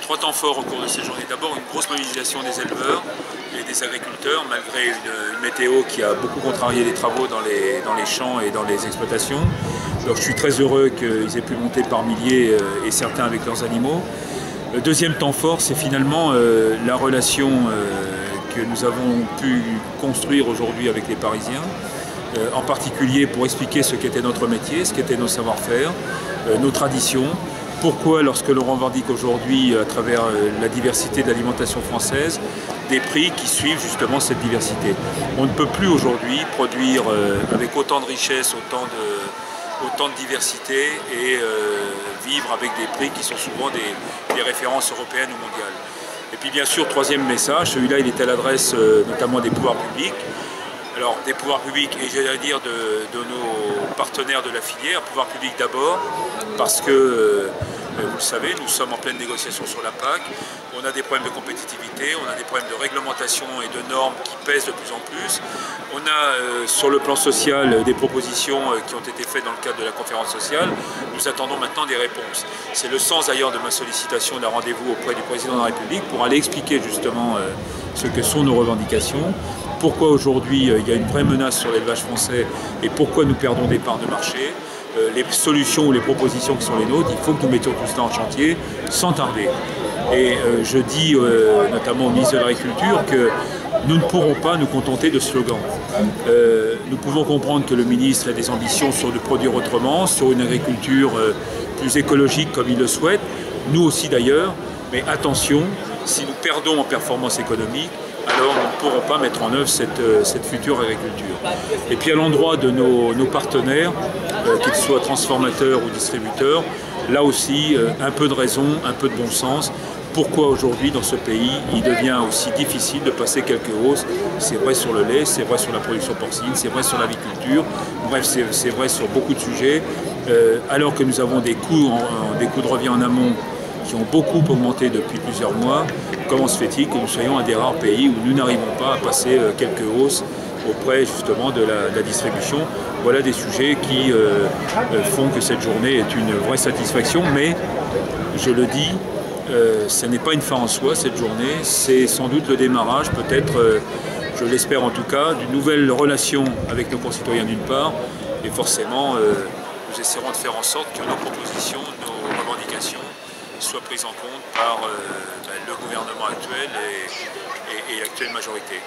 Trois temps forts au cours de ces journées. D'abord, une grosse mobilisation des éleveurs et des agriculteurs, malgré une météo qui a beaucoup contrarié les travaux dans les champs et dans les exploitations. Donc je suis très heureux qu'ils aient pu monter par milliers et certains avec leurs animaux. Le deuxième temps fort, c'est finalement la relation que nous avons pu construire aujourd'hui avec les Parisiens, en particulier pour expliquer ce qu'était notre métier, ce qu'étaient nos savoir-faire, nos traditions. Pourquoi, lorsque l'on revendique aujourd'hui, à travers la diversité de l'alimentation française, des prix qui suivent justement cette diversité. On ne peut plus aujourd'hui produire avec autant de richesse, autant de diversité et vivre avec des prix qui sont souvent des références européennes ou mondiales. Et puis bien sûr, troisième message, celui-là il est à l'adresse notamment des pouvoirs publics. Alors des pouvoirs publics et j'allais dire de nos partenaires de la filière, pouvoirs publics d'abord, parce que vous le savez, nous sommes en pleine négociation sur la PAC, on a des problèmes de compétitivité, on a des problèmes de réglementation et de normes qui pèsent de plus en plus. On a sur le plan social des propositions qui ont été faites dans le cadre de la conférence sociale. Nous attendons maintenant des réponses. C'est le sens d'ailleurs de ma sollicitation d'un rendez-vous auprès du président de la République pour aller expliquer justement ce que sont nos revendications, pourquoi aujourd'hui il y a une vraie menace sur l'élevage français et pourquoi nous perdons des parts de marché. Les solutions ou les propositions qui sont les nôtres, il faut que nous mettions tout cela en chantier sans tarder. Et je dis notamment au ministre de l'Agriculture que nous ne pourrons pas nous contenter de slogans. Nous pouvons comprendre que le ministre a des ambitions sur de produire autrement, sur une agriculture plus écologique comme il le souhaite, nous aussi d'ailleurs, mais attention, si nous perdons en performance économique, alors nous ne pourrons pas mettre en œuvre cette future agriculture. Et puis à l'endroit de nos partenaires, qu'ils soient transformateurs ou distributeurs, là aussi un peu de raison, un peu de bon sens. Pourquoi aujourd'hui dans ce pays il devient aussi difficile de passer quelques hausses? C'est vrai sur le lait, c'est vrai sur la production porcine, c'est vrai sur l'aviculture, bref c'est vrai sur beaucoup de sujets, alors que nous avons des coûts de revient en amont qui ont beaucoup augmenté depuis plusieurs mois. Comment se fait-il que nous soyons un des rares pays où nous n'arrivons pas à passer quelques hausses auprès justement de la distribution? Voilà des sujets qui font que cette journée est une vraie satisfaction, mais je le dis, ce n'est pas une fin en soi cette journée, c'est sans doute le démarrage, peut-être, je l'espère en tout cas, d'une nouvelle relation avec nos concitoyens d'une part, et forcément nous essaierons de faire en sorte que nos propositions, nos revendications soient prises en compte par le gouvernement actuel et l'actuelle majorité.